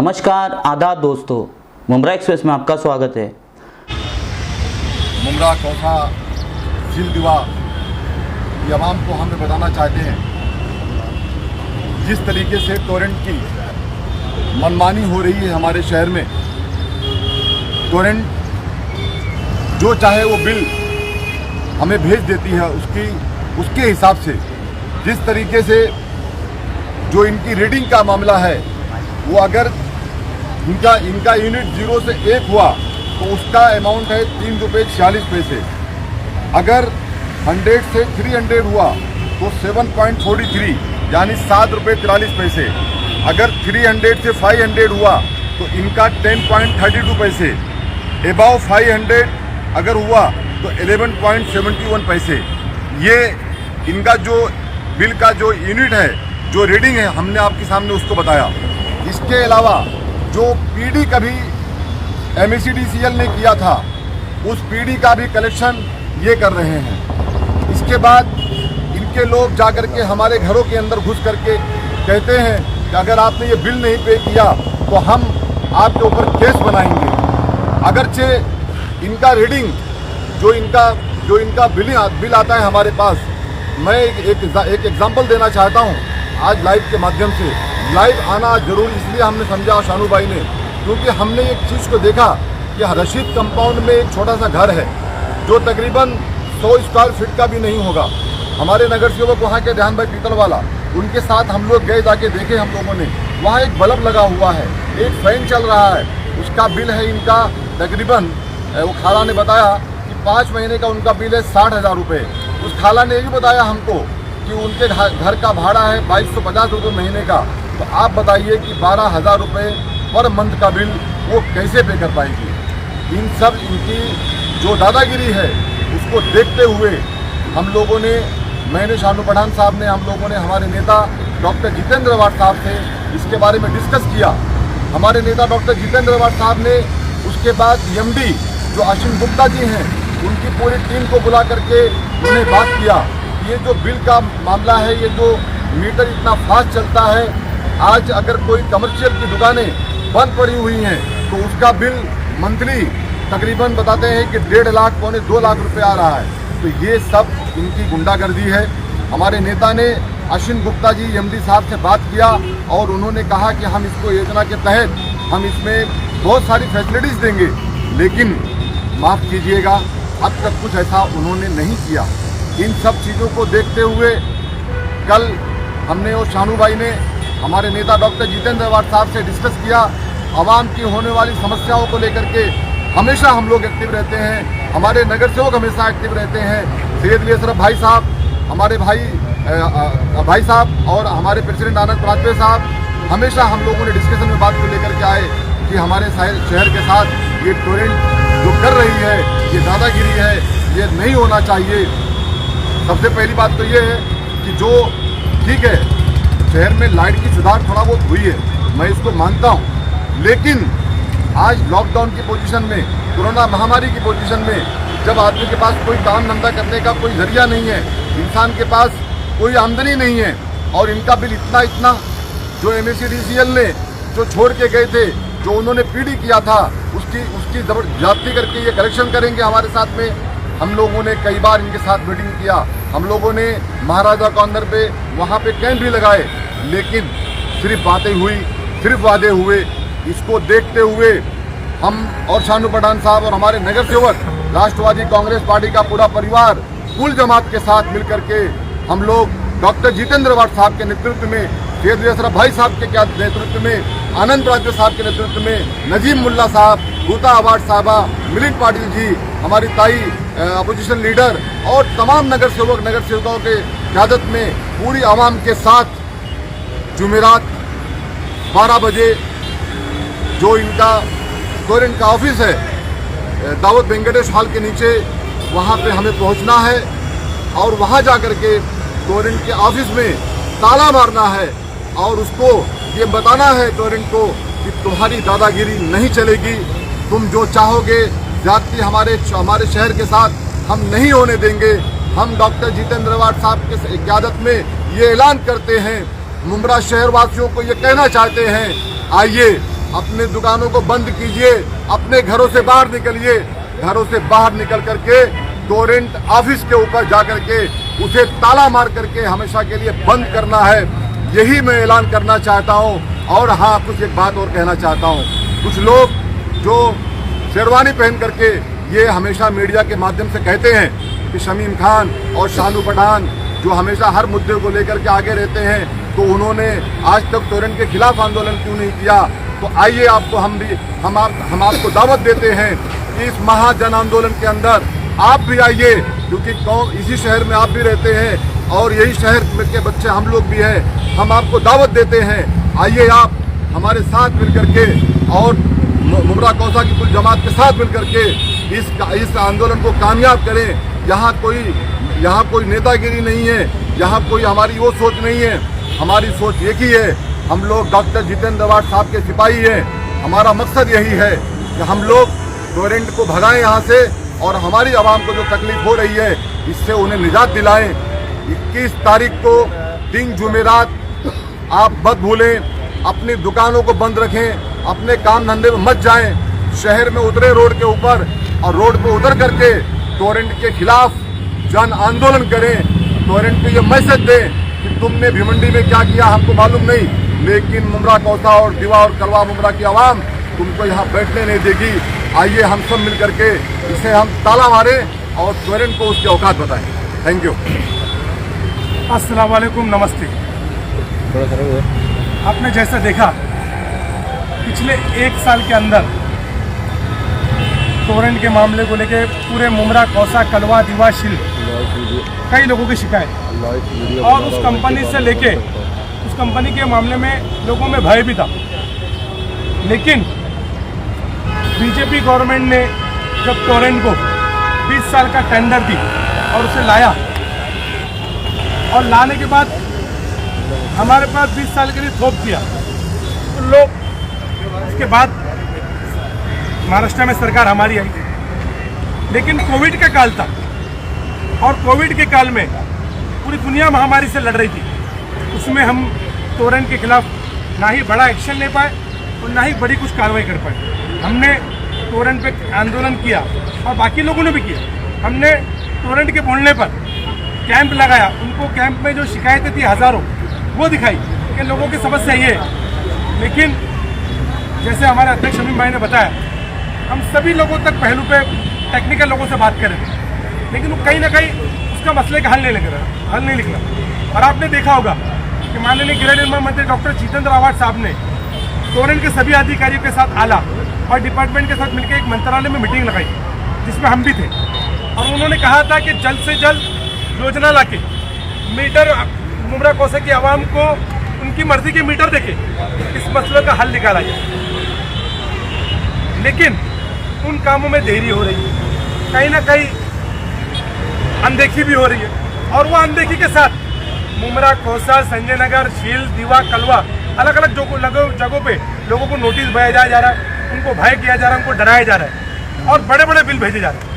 नमस्कार आदाब दोस्तों, मुमरा एक्सप्रेस में आपका स्वागत है। मुमरा कौसा झील दीवा ये आवाम को हमें बताना चाहते हैं, जिस तरीके से टोरेंट की मनमानी हो रही है हमारे शहर में। टोरेंट जो चाहे वो बिल हमें भेज देती है, उसके हिसाब से जिस तरीके से जो इनकी रीडिंग का मामला है, वो अगर इनका यूनिट 0 से 1 हुआ तो उसका अमाउंट है 3 रुपये 46 पैसे। अगर 100 से 300 हुआ तो 7.43 यानी 7 रुपये 43 पैसे। अगर 300 से 500 हुआ तो इनका 10.32 पैसे। एबाव 500 अगर हुआ तो 11.71 पैसे। ये इनका जो बिल का जो यूनिट है, जो रीडिंग है, हमने आपके सामने उसको बताया। इसके अलावा जो पीडी कभी MSEDCL ने किया था, उस पीडी का भी कलेक्शन ये कर रहे हैं। इसके बाद इनके लोग जाकर के हमारे घरों के अंदर घुस करके कहते हैं कि अगर आपने ये बिल नहीं पे किया तो हम आपके ऊपर केस बनाएंगे। अगरचे इनका रीडिंग जो इनका बिल आता है हमारे पास, मैं एक एग्जाम्पल देना चाहता हूँ आज लाइव के माध्यम से। लाइव आना जरूरी इसलिए हमने समझा शानू भाई ने, क्योंकि हमने एक चीज़ को देखा कि रशीद कंपाउंड में एक छोटा सा घर है जो तकरीबन 100 स्क्वायर फीट का भी नहीं होगा। हमारे नगर सेवक वहाँ के ध्यान भाई पीतल वाला, उनके साथ हम लोग गए, जाके देखे हम लोगों ने। वहाँ एक बल्ब लगा हुआ है, एक फैन चल रहा है, उसका बिल है इनका तकरीबन, वो खाला ने बताया कि 5 महीने का उनका बिल है 60,000 रुपये। उस खाला ने ये भी बताया हमको कि उनके घर का भाड़ा है 2250 रुपये महीने का। तो आप बताइए कि 12,000 रुपये पर मंथ का बिल वो कैसे पे कर पाएगी। इनकी जो दादागिरी है उसको देखते हुए हम लोगों ने, मैंने शानू पठान साहब ने, हम लोगों ने हमारे नेता डॉक्टर जितेंद्र अवार्ड साहब से इसके बारे में डिस्कस किया। हमारे नेता डॉक्टर जितेंद्र अवार्ड साहब ने उसके बाद MD जो अश्विन गुप्ता जी हैं, उनकी पूरी टीम को बुला करके उन्हें बात किया। ये जो बिल का मामला है, ये जो मीटर इतना फास्ट चलता है, आज अगर कोई कमर्शियल की दुकानें बंद पड़ी हुई हैं तो उसका बिल मंथली तकरीबन बताते हैं कि 1.5 लाख पौने 2 लाख रुपए आ रहा है। तो ये सब इनकी गुंडागर्दी है। हमारे नेता ने अश्विन गुप्ता जी MD साहब से बात किया और उन्होंने कहा कि हम इसको योजना के तहत हम इसमें बहुत सारी फैसिलिटीज़ देंगे, लेकिन माफ़ कीजिएगा अब तक कुछ ऐसा उन्होंने नहीं किया। इन सब चीज़ों को देखते हुए कल हमने और शानू भाई ने हमारे नेता डॉक्टर जितेंद्र अवार्ड साहब से डिस्कस किया। आवाम की होने वाली समस्याओं को लेकर के हमेशा हम लोग एक्टिव रहते हैं, हमारे नगर सेवक हमेशा एक्टिव रहते हैं। सैयद अली अशरफ भाई साहब, हमारे भाई साहब और हमारे प्रेसिडेंट आनंद प्राजपेय साहब, हमेशा हम लोगों ने डिस्कशन में बात को लेकर के आए कि हमारे शहर के साथ ये टोरेंट जो कर रही है, ये दादागिरी है, ये नहीं होना चाहिए। सबसे पहली बात तो ये है कि जो ठीक है, शहर में लाइट की सुधार थोड़ा बहुत हुई है, मैं इसको मानता हूँ, लेकिन आज लॉकडाउन की पोजीशन में, कोरोना महामारी की पोजीशन में, जब आदमी के पास कोई काम धंधा करने का कोई जरिया नहीं है, इंसान के पास कोई आमदनी नहीं है, और इनका बिल इतना जो MSEDCL ने जो छोड़ के गए थे, जो उन्होंने पीडी किया था, उसकी जबरदस्ती करके ये कलेक्शन करेंगे हमारे साथ में। हम लोगों ने कई बार इनके साथ मीटिंग किया, हम लोगों ने महाराजा कॉर्नर पे वहाँ पे कैंप भी लगाए, लेकिन सिर्फ बातें हुई, सिर्फ वादे हुए। इसको देखते हुए हम और शानू पठान साहब और हमारे नगर सेवक, राष्ट्रवादी कांग्रेस पार्टी का पूरा परिवार कुल जमात के साथ मिलकर के हम लोग डॉक्टर जितेंद्र अवार्ड साहब के नेतृत्व में, सैयद अली अशरफ भाई साहब के नेतृत्व में, आनंद प्राजपेय साहब के नेतृत्व में, नजीम मुल्ला साहब, गूता अवार्ड साहबा, मिलिंद पाटिल जी, हमारी ताई अपोजिशन लीडर और तमाम नगर सेवकों के क़यादत में पूरी आवाम के साथ जुमेरात 12 बजे जो इनका टोरेंट का ऑफिस है, दाऊद वेंकटेश हॉल के नीचे, वहाँ पे हमें पहुँचना है और वहाँ जा कर के टोरेंट के ऑफिस में ताला मारना है और उसको ये बताना है टोरेंट को कि तुम्हारी दादागिरी नहीं चलेगी, तुम जो चाहोगे ज्यादती हमारे शहर के साथ हम नहीं होने देंगे। हम डॉक्टर जितेंद्र अवार्ड साहब के क़यादत में ये ऐलान करते हैं, मुमरा शहर वासियों को ये कहना चाहते हैं, आइए अपने दुकानों को बंद कीजिए, अपने घरों से बाहर निकलिए। घरों से बाहर निकल करके टोरेंट ऑफिस के ऊपर जा करके उसे ताला मार करके हमेशा के लिए बंद करना है, यही मैं ऐलान करना चाहता हूँ। और हाँ, कुछ एक बात और कहना चाहता हूँ। कुछ लोग जो शेरवानी पहन करके ये हमेशा मीडिया के माध्यम से कहते हैं कि शमीम खान और शानू पठान जो हमेशा हर मुद्दे को लेकर के आगे रहते हैं, तो उन्होंने आज तक टोरेंट के खिलाफ आंदोलन क्यों नहीं किया। तो आइए, आपको हम आपको दावत देते हैं कि इस महाजन आंदोलन के अंदर आप भी आइए, क्योंकि इसी शहर में आप भी रहते हैं और यही शहर के बच्चे हम लोग भी हैं। हम आपको दावत देते हैं, आइए आप हमारे साथ मिलकर के और मुमरा कौसा की कुल जमात के साथ मिलकर के इस आंदोलन को कामयाब करें। यहाँ कोई नेतागिरी नहीं है, यहाँ कोई हमारी वो सोच नहीं है। हमारी सोच एक ही है, हम लोग डॉक्टर जितेंद्र अवार्ड साहब के सिपाही हैं। हमारा मकसद यही है कि हम लोग टोरेंट को भगाएं यहाँ से और हमारी आवाम को जो तकलीफ हो रही है इससे उन्हें निजात दिलाएं। 21 तारीख को दिन जुमेरात आप मत भूलें, अपनी दुकानों को बंद रखें, अपने काम धंधे में मत जाएं, शहर में उतरे रोड के ऊपर और रोड पे उतर करके टोरेंट के खिलाफ जन आंदोलन करें। टोरेंट पे ये मैसेज दें कि तुमने भिवंडी में क्या किया हमको मालूम नहीं, लेकिन मुमरा कौसा और दिवा और कलवा मुमरा की आवाम तुमको यहाँ बैठने नहीं देगी। आइए हम सब मिल करके इसे हम ताला मारें और टोरेंट को उसके औकात बताएं। Thank you. अस्सलाम वालेकुम, नमस्ते। आपने जैसा देखा पिछले 1 साल के अंदर टोरेंट के मामले को लेके पूरे मुमरा कौसा कलवा दिवा शिल कई लोगों की शिकायत और उस कंपनी से लेके उस कंपनी के मामले में लोगों में भय भी था। लेकिन बीजेपी गवर्नमेंट ने जब टोरेंट को 20 साल का टेंडर दी और उसे लाया और लाने के बाद हमारे पास 20 साल के लिए थोप दिया, तो लोग उसके बाद महाराष्ट्र में सरकार हमारी आई, लेकिन कोविड का काल था और कोविड के काल में पूरी दुनिया महामारी से लड़ रही थी। उसमें हम टोरेंट के खिलाफ ना ही बड़ा एक्शन ले पाए और ना ही बड़ी कुछ कार्रवाई कर पाए। हमने टोरेंट पे आंदोलन किया और बाकी लोगों ने भी किया। हमने टोरेंट के बोलने पर कैंप लगाया, उनको कैंप में जो शिकायतें थी हज़ारों वो दिखाई कि लोगों की समस्या ये है। लेकिन जैसे हमारे अध्यक्ष शमीम भाई ने बताया, हम सभी लोगों तक पहलू पे टेक्निकल लोगों से बात करें, लेकिन वो कहीं ना कहीं उसका मसले का हल नहीं निकला। और आपने देखा होगा कि माननीय गृह निर्माण मंत्री डॉक्टर जितेंद्र अवार्ड साहब ने टोरेंट के सभी अधिकारियों के साथ आला और डिपार्टमेंट के साथ मिलकर एक मंत्रालय में मीटिंग लगाई, जिसमें हम भी थे। और उन्होंने कहा था कि जल्द से जल्द योजना लाके मीटर मुमरा कौसा की आवाम को उनकी मर्जी के मीटर देके इस मसले का हल निकाला जाए। लेकिन उन कामों में देरी हो रही है, कहीं ना कहीं अनदेखी भी हो रही है। और वो अनदेखी के साथ मुमरा कौसा, संजय नगर, शील, दीवा, कलवा अलग अलग जगहों पे लोगों को नोटिस भेजा जा रहा है, उनको भय किया जा रहा है, उनको डराया जा रहा है और बड़े बड़े बिल भेजे जा रहे हैं।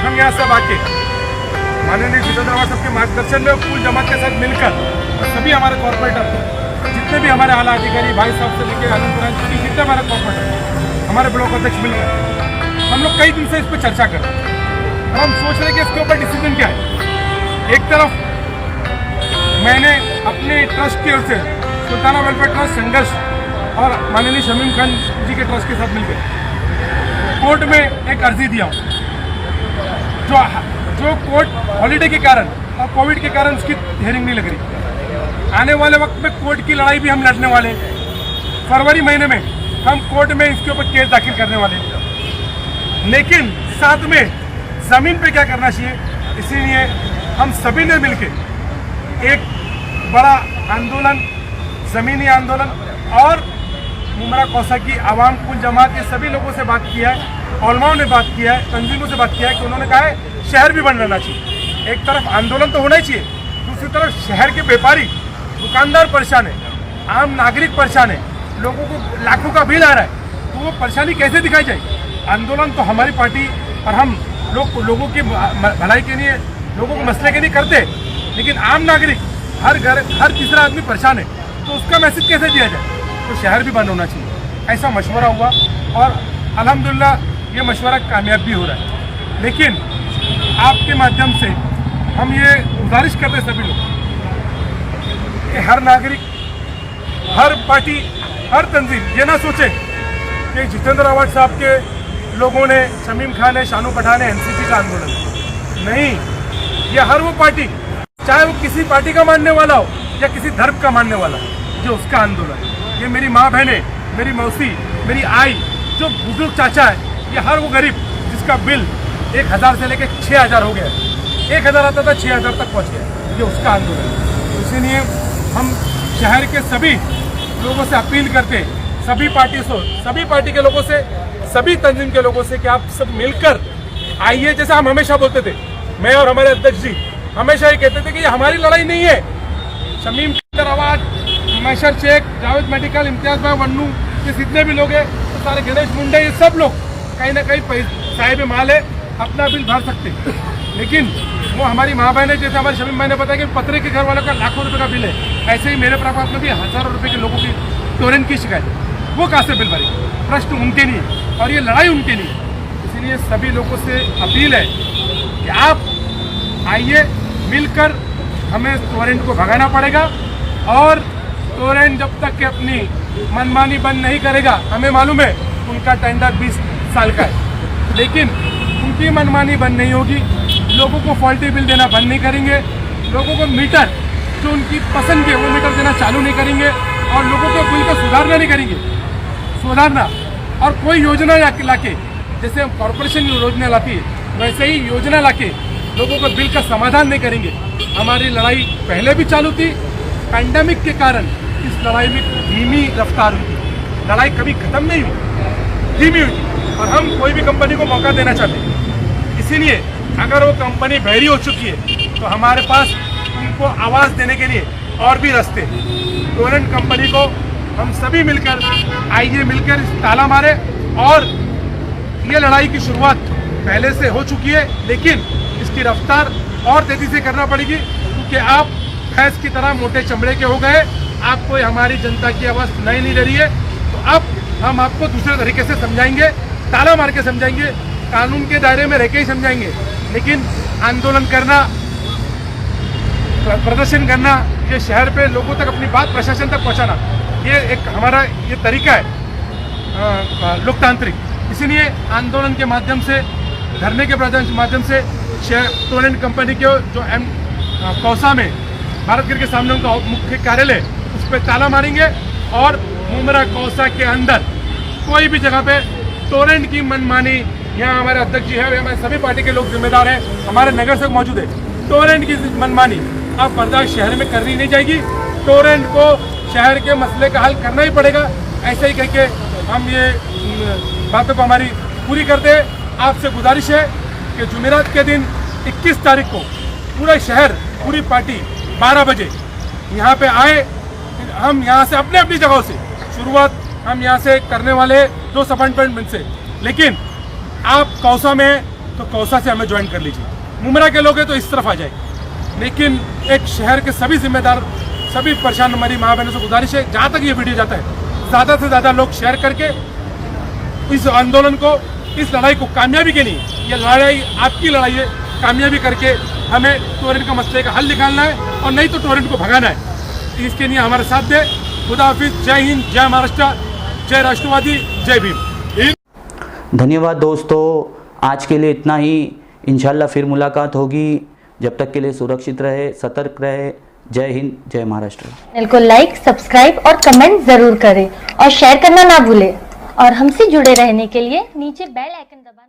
हम यहाँ सब आके माननीय जितेंद्र अवार्ड साहब के मार्गदर्शन में कुल जमात के साथ मिलकर सभी हमारे कॉर्पोरेटर, जितने भी हमारे आला अधिकारी भाई साहब से लेकर आनंद जितने हमारे कॉर्पोरेटर, हमारे ब्लॉक अध्यक्ष मिलकर हम लोग कई दिन से इस पर चर्चा कर रहे हैं और हम सोच रहे हैं कि इसके ऊपर डिसीजन क्या है। एक तरफ मैंने अपने ट्रस्ट की ओर से सुल्ताना वेलफेयर ट्रस्ट, संघर्ष और माननीय शमीम खान जी के ट्रस्ट के साथ मिलकर कोर्ट में एक अर्जी दिया हूँ। जो कोर्ट हॉलीडे के कारण और कोविड के कारण उसकी हियरिंग नहीं लग रही। आने वाले वक्त में कोर्ट की लड़ाई भी हम लड़ने वाले हैं। फरवरी महीने में हम कोर्ट में इसके ऊपर केस दाखिल करने वाले हैं। लेकिन साथ में ज़मीन पे क्या करना चाहिए, इसीलिए हम सभी ने मिलकर एक बड़ा आंदोलन, ज़मीनी आंदोलन और मुमरा कौसा की आवाम कुल जमात के सभी लोगों से बात किया है, उलमाओं ने बात किया है, तंजीमों से बात किया है कि उन्होंने कहा है शहर भी बन रहना चाहिए। एक तरफ आंदोलन तो होना ही चाहिए, दूसरी तरफ शहर के व्यापारी दुकानदार परेशान है, आम नागरिक परेशान है, लोगों को लाखों का बिल आ रहा है, तो वो परेशानी कैसे दिखाई जाए। आंदोलन तो हमारी पार्टी और हम लोगों की भलाई के लिए, लोगों को मसले के लिए करते, लेकिन आम नागरिक हर तीसरा आदमी परेशान है, तो उसका मैसेज कैसे दिया जाए। तो शहर भी बंद होना चाहिए। ऐसा मशवरा हुआ और अल्हम्दुलिल्लाह ये मशवरा कामयाब भी हो रहा है। लेकिन आपके माध्यम से हम ये गुजारिश करते हैं सभी लोग कि हर नागरिक, हर पार्टी, हर तंजीम ये ना सोचे कि जितेंद्र आवाज साहब के लोगों ने, शमीम खान है, शानू पठान है, एनसीपी का आंदोलन नहीं, ये हर वो पार्टी, चाहे वो किसी पार्टी का मानने वाला हो या किसी धर्म का मानने वाला, जो उसका आंदोलन। ये मेरी माँ बहनें, मेरी मौसी, मेरी आई, जो बुजुर्ग चाचा है, ये हर वो गरीब जिसका बिल 1000 से लेकर 6000 हो गया, 1000 आता था 6000 तक पहुँच गया, ये उसका आंदोलन है। इसीलिए हम शहर के सभी लोगों से अपील करते, सभी पार्टी के लोगों से, सभी तंजीम के लोगों से कि आप सब मिलकर आइए। जैसे हम हमेशा बोलते थे, मैं और हमारे अध्यक्ष जी हमेशा ये कहते थे कि ये हमारी लड़ाई नहीं है। शमीम आवाज, मैशर शेख, जावेद मेडिकल, इम्तियाज भाई वन्नू, ये जितने भी लोग हैं, तो सारे गणेश मुंडे, ये सब लोग कहीं ना कहीं साहिब माल है, अपना बिल भर सकते। लेकिन वो हमारी माँ बहन है, जैसे हमारे शमीम भाई ने बताया कि पत्रे के घर वालों का लाखों रुपए का बिल है, ऐसे ही मेरे प्रभाव में भी हजारों रुपए के लोगों की टोरेंट की शिकायत है। वो कहाँ से बिल भरेंगे? प्रश्न उनके लिए और ये लड़ाई उनके लिए। इसीलिए सभी लोगों से अपील है कि आप आइए, मिलकर हमें टोरेंट को भगाना पड़ेगा। और टोरेंट जब तक कि अपनी मनमानी बंद नहीं करेगा, हमें मालूम है उनका टेंडर 20 साल का है, लेकिन उनकी मनमानी बंद नहीं होगी, लोगों को फॉल्टी बिल देना बंद नहीं करेंगे, लोगों को मीटर जो उनकी पसंद के वो मीटर देना चालू नहीं करेंगे, और लोगों को बिल को सुधारना नहीं करेंगे, सुधारना। और कोई योजना लाके, जैसे हम कॉरपोरेशन योजना लाती है, वैसे ही योजना लाके लोगों को बिल का समाधान नहीं करेंगे। हमारी लड़ाई पहले भी चालू थी, पैंडेमिक के कारण इस लड़ाई में धीमी रफ्तार हुई थी, लड़ाई कभी खत्म नहीं हुई, धीमी हुई थी। और हम कोई भी कंपनी को मौका देना चाहते हैं, इसीलिए अगर वो कंपनी बहरी हो चुकी है तो हमारे पास उनको आवाज़ देने के लिए और भी रास्ते। टोरेंट कंपनी को हम सभी मिलकर आइए, मिलकर इस ताला मारे। और ये लड़ाई की शुरुआत पहले से हो चुकी है, लेकिन इसकी रफ्तार और तेजी से करना पड़ेगी, क्योंकि आप भैंस की तरह मोटे चमड़े के हो गए, आपको हमारी जनता की आवाज़ सुनाई नहीं दे रही है। तो अब हम आपको दूसरे तरीके से समझाएंगे, ताला मार के समझाएंगे, कानून के दायरे में रह के ही समझाएंगे। लेकिन आंदोलन करना, प्रदर्शन करना, ये शहर पे लोगों तक अपनी बात प्रशासन तक पहुंचाना, ये एक हमारा ये तरीका है लोकतांत्रिक। इसीलिए आंदोलन के माध्यम से, धरने के माध्यम से टोरेंट कंपनी के जो कौसा में भारतगिर के सामने उनका मुख्य कार्यालय, उस पर ताला मारेंगे। और मुमरा कौसा के अंदर कोई भी जगह पे टोरेंट की मनमानी, यहाँ हमारे अध्यक्ष जी है, हमारे सभी पार्टी के लोग जिम्मेदार हैं, हमारे नगर सेवक मौजूद है, टोरेंट की मनमानी अब बर्दाश्त शहर में करनी नहीं जाएगी। टोरेंट को शहर के मसले का हल करना ही पड़ेगा। ऐसे ही कह के हम ये बातों को हमारी पूरी करते हैं। आपसे गुजारिश है कि जुमेरात के दिन 21 तारीख को पूरा शहर, पूरी पार्टी 12 बजे यहाँ पे आए। हम यहाँ से अपने अपनी जगहों से शुरुआत हम यहाँ से करने वाले 2 अपॉइंटमेंट से, लेकिन आप कौसा में हैं तो कौसा से हमें ज्वाइन कर लीजिए, मुमरा के लोग हैं तो इस तरफ आ जाए। लेकिन एक शहर के सभी जिम्मेदार, सभी परेशान हमारी माँ बहनों से गुजारिश है, जहाँ तक ये वीडियो जाता है ज़्यादा से ज़्यादा लोग शेयर करके इस आंदोलन को, इस लड़ाई को कामयाबी के लिए, ये लड़ाई आपकी लड़ाई है, कामयाबी करके हमें टोरेंट का मसले का हल निकालना है और नहीं तो टोरेंट को भगाना है। इसके लिए हमारे साथ दे। खुदा हाफिज, जय हिंद, जय महाराष्ट्र, जय राष्ट्रवादी, जय भीम। धन्यवाद दोस्तों, आज के लिए इतना ही। इंशाल्लाह फिर मुलाकात होगी। जब तक के लिए सुरक्षित रहे, सतर्क रहे। जय हिंद, जय महाराष्ट्र। चैनल को लाइक, सब्सक्राइब और कमेंट जरूर करें और शेयर करना ना भूलें। और हमसे जुड़े रहने के लिए नीचे बेल आइकन दबाना।